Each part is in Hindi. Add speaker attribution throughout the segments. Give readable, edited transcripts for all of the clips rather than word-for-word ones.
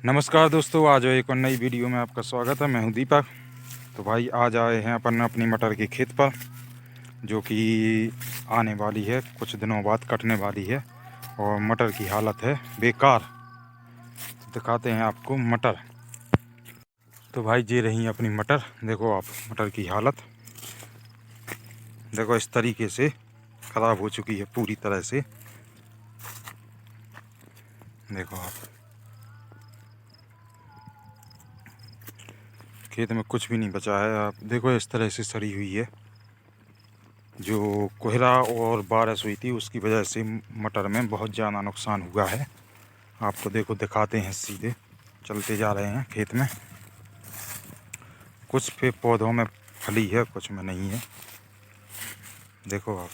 Speaker 1: नमस्कार दोस्तों, आज एक और नई वीडियो में आपका स्वागत है। मैं हूं दीपक। तो भाई आज आए हैं अपन अपनी मटर के खेत पर, जो कि आने वाली है, कुछ दिनों बाद कटने वाली है और मटर की हालत है बेकार। तो दिखाते हैं आपको मटर। तो भाई ये रही अपनी मटर, देखो आप मटर की हालत देखो, इस तरीके से ख़राब हो चुकी है पूरी तरह से। देखो आप, खेत में कुछ भी नहीं बचा है। आप देखो इस तरह से सड़ी हुई है। जो कोहरा और बारिश हुई थी उसकी वजह से मटर में बहुत ज़्यादा नुकसान हुआ है। आपको देखो दिखाते हैं, सीधे चलते जा रहे हैं खेत में। कुछ पे पौधों में फली है, कुछ में नहीं है। देखो आप,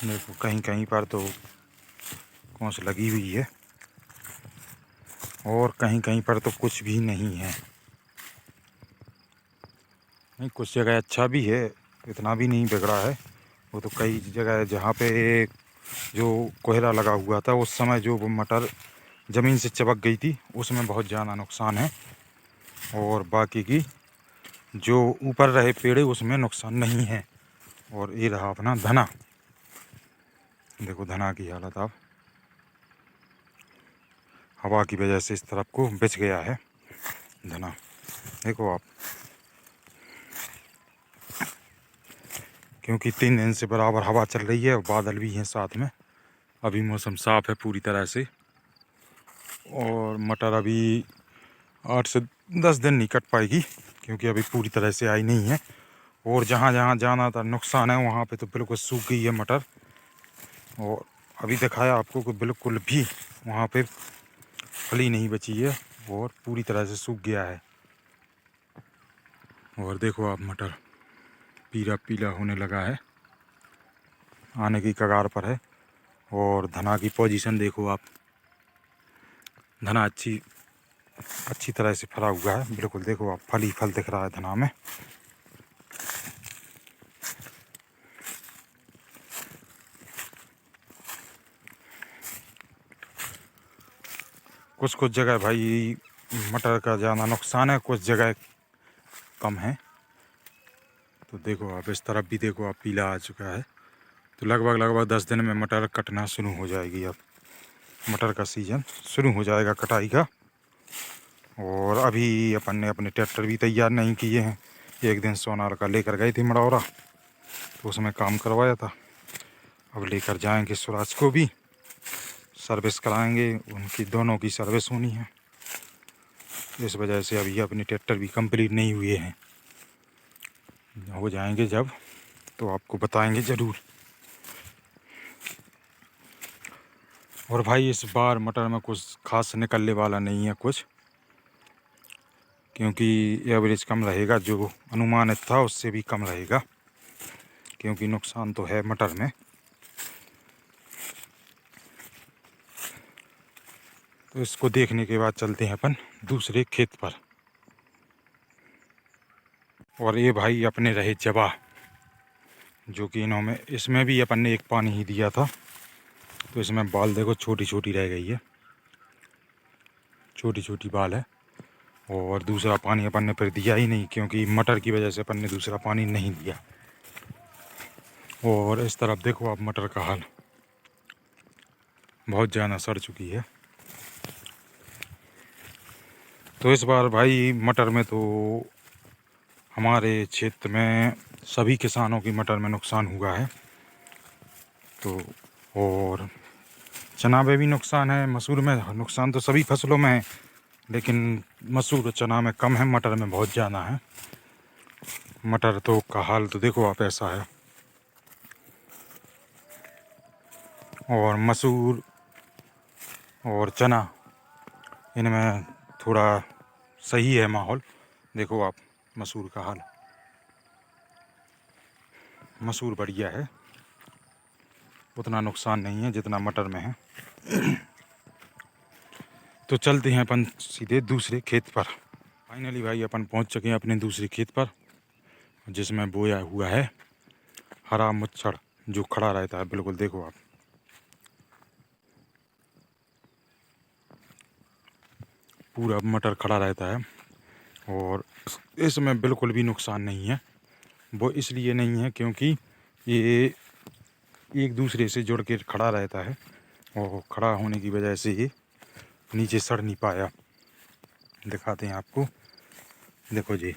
Speaker 1: देखो कहीं कहीं पर तो कौंस लगी हुई है और कहीं कहीं पर तो कुछ भी नहीं है। नहीं, कुछ जगह अच्छा भी है, इतना भी नहीं बिगड़ा है। वो तो कई जगह जहाँ पे जो कोहरा लगा हुआ था उस समय जो वो मटर ज़मीन से चिपक गई थी, उसमें बहुत ज़्यादा नुकसान है। और बाकी की जो ऊपर रहे पेड़ उसमें नुकसान नहीं है। और ये रहा अपना धना। देखो धना की हालत आप, हवा की वजह से इस तरफ को बिछ गया है धना। देखो आप, क्योंकि 3 दिन से बराबर हवा चल रही है और बादल भी हैं साथ में। अभी मौसम साफ़ है पूरी तरह से और मटर अभी 8 से 10 दिन नहीं कट पाएगी, क्योंकि अभी पूरी तरह से आई नहीं है। और जहाँ जहाँ जाना था नुकसान है, वहाँ पे तो बिल्कुल सूख गई है मटर। और अभी दिखाया आपको कि बिल्कुल भी वहाँ पे फली नहीं बची है और पूरी तरह से सूख गया है। और देखो आप, मटर पीला पीला होने लगा है, आने की कगार पर है। और धना की पोजीशन देखो आप, धना अच्छी अच्छी तरह से फला हुआ है बिल्कुल। देखो आप, फल ही फल दिख रहा है धना में। कुछ कुछ जगह भाई मटर का ज़्यादा नुकसान है, कुछ जगह कम है। तो देखो आप, इस तरफ भी देखो आप, पीला आ चुका है। तो लगभग लगभग 10 दिन में मटर कटना शुरू हो जाएगी। अब मटर का सीज़न शुरू हो जाएगा कटाई का। और अभी अपन ने अपने ट्रैक्टर भी तैयार नहीं किए हैं। एक दिन सोनार का लेकर गए थे मड़ौरा, तो उसमें काम करवाया था। अब लेकर जाएंगे स्वराज को भी, सर्विस कराएंगे, उनकी दोनों की सर्विस होनी है। इस वजह से अभी अपने ट्रैक्टर भी कंप्लीट नहीं हुए हैं। हो जाएंगे जब, तो आपको बताएंगे ज़रूर। और भाई इस बार मटर में कुछ खास निकलने वाला नहीं है कुछ, क्योंकि एवरेज कम रहेगा। जो अनुमानित था उससे भी कम रहेगा, क्योंकि नुकसान तो है मटर में। तो इसको देखने के बाद चलते हैं अपन दूसरे खेत पर। और ये भाई अपने रहे जवा, जो कि इन्होंने, इसमें भी अपन ने एक पानी ही दिया था। तो इसमें बाल देखो छोटी छोटी रह गई है, छोटी छोटी बाल है। और दूसरा पानी अपन ने फिर दिया ही नहीं, क्योंकि मटर की वजह से अपन ने दूसरा पानी नहीं दिया। और इस तरफ देखो आप, मटर का हाल बहुत ज़्यादा सड़ चुकी है। तो इस बार भाई मटर में तो हमारे क्षेत्र में सभी किसानों की मटर में नुकसान हुआ है। तो और चना में भी नुकसान है, मसूर में नुकसान तो सभी फसलों में है, लेकिन मसूर और चना में कम है, मटर में बहुत ज़्यादा है। मटर तो का हाल तो देखो आप, ऐसा है। और मसूर और चना, इनमें थोड़ा सही है माहौल। देखो आप, मसूर का हाल, मसूर बढ़िया है, उतना नुकसान नहीं है जितना मटर में है। तो चलते हैं अपन सीधे दूसरे खेत पर। फाइनली भाई अपन पहुंच चुके हैं अपने दूसरे खेत पर, जिसमें बोया हुआ है हरा मुच्छड़, जो खड़ा रहता है बिल्कुल। देखो आप, पूरा मटर खड़ा रहता है। और इसमें बिल्कुल भी नुकसान नहीं है। वो इसलिए नहीं है क्योंकि ये एक दूसरे से जुड़ के खड़ा रहता है, और खड़ा होने की वजह से ये नीचे सड़ नहीं पाया। दिखाते हैं आपको, देखो जी,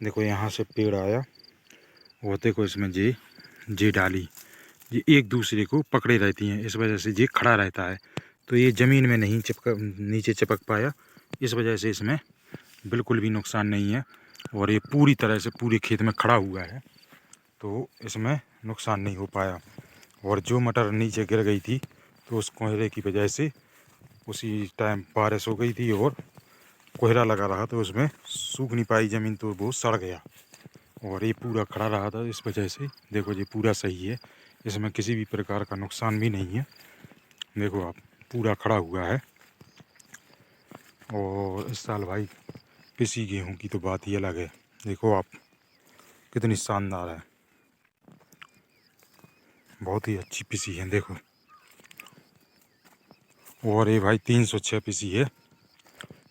Speaker 1: देखो यहाँ से पेड़ आया, वो देखो इसमें जे डाली, ये एक दूसरे को पकड़े रहती हैं, इस वजह से ये खड़ा रहता है। तो ये ज़मीन में नहीं नीचे चिपक पाया, इस वजह से इसमें बिल्कुल भी नुकसान नहीं है। और ये पूरी तरह से पूरे खेत में खड़ा हुआ है, तो इसमें नुकसान नहीं हो पाया। और जो मटर नीचे गिर गई थी, तो उस कोहरे की वजह से उसी टाइम बारिश हो गई थी और कोहरा लगा रहा, तो उसमें सूख नहीं पाई ज़मीन, तो वो सड़ गया। और ये पूरा खड़ा रहा था, इस वजह से देखो ये पूरा सही है, इसमें किसी भी प्रकार का नुकसान भी नहीं है। देखो आप, पूरा खड़ा हुआ है। और इस साल भाई पिसी गेहूँ की तो बात ही अलग है। देखो आप, कितनी शानदार है, बहुत ही अच्छी पिसी है देखो। और ये भाई 306 पिसी है,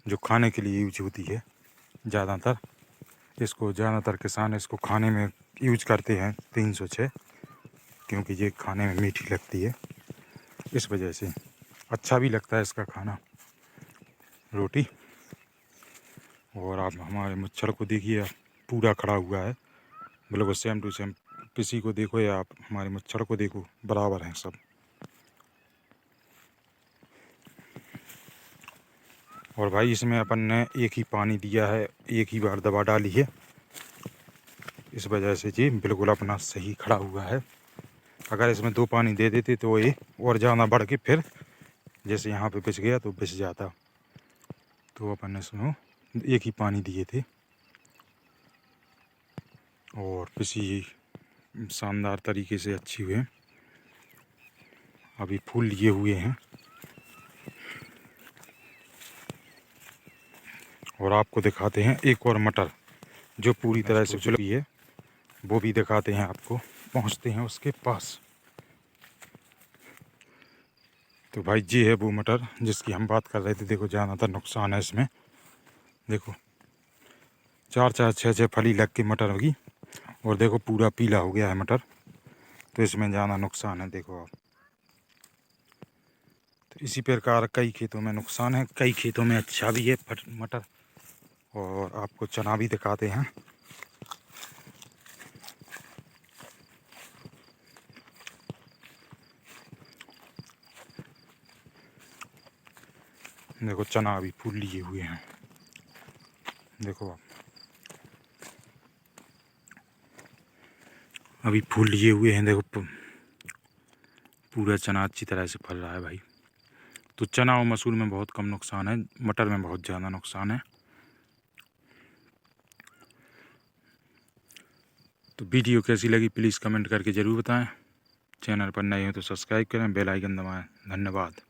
Speaker 1: जो खाने के लिए यूज होती है ज़्यादातर। इसको ज़्यादातर किसान इसको खाने में यूज करते हैं 306, क्योंकि ये खाने में मीठी लगती है, इस वजह से अच्छा भी लगता है इसका खाना, रोटी। और आप हमारे मच्छर को देखिए, पूरा खड़ा हुआ है, बिल्कुल सेम टू सेम। किसी को देखो या आप हमारे मच्छर को देखो, बराबर हैं सब। और भाई इसमें अपन ने एक ही पानी दिया है, एक ही बार दवा डाली है, इस वजह से जी बिल्कुल अपना सही खड़ा हुआ है। अगर इसमें 2 पानी दे देते तो ये और ज़्यादा बढ़ के फिर जैसे यहाँ पे पिस गया तो पिस जाता। तो अपन ने इसमें एक ही पानी दिए थे, और पिसी शानदार तरीके से अच्छी हुए। अभी फूल लिए हुए हैं। और आपको दिखाते हैं एक और मटर जो पूरी तरह से चुकी है, वो भी दिखाते हैं आपको। पहुंचते हैं उसके पास। तो भाई ये है वो मटर जिसकी हम बात कर रहे थे। देखो ज़्यादातर नुकसान है इसमें, देखो 4-4 6-6 फली लग के मटर होगी। और देखो पूरा पीला हो गया है मटर, तो इसमें ज़्यादा नुकसान है। देखो आप, तो इसी प्रकार कई खेतों में नुकसान है, कई खेतों में अच्छा भी है मटर। और आपको चना भी दिखाते हैं। देखो चना अभी फूल लिए हुए हैं, देखो आप, अभी फूल लिए हुए हैं। देखो पूरा चना अच्छी तरह से फल रहा है भाई। तो चना और मसूर में बहुत कम नुकसान है, मटर में बहुत ज़्यादा नुकसान है। तो वीडियो कैसी लगी प्लीज़ कमेंट करके ज़रूर बताएं। चैनल पर नए हो तो सब्सक्राइब करें, बेल आइकन दबाएं। धन्यवाद।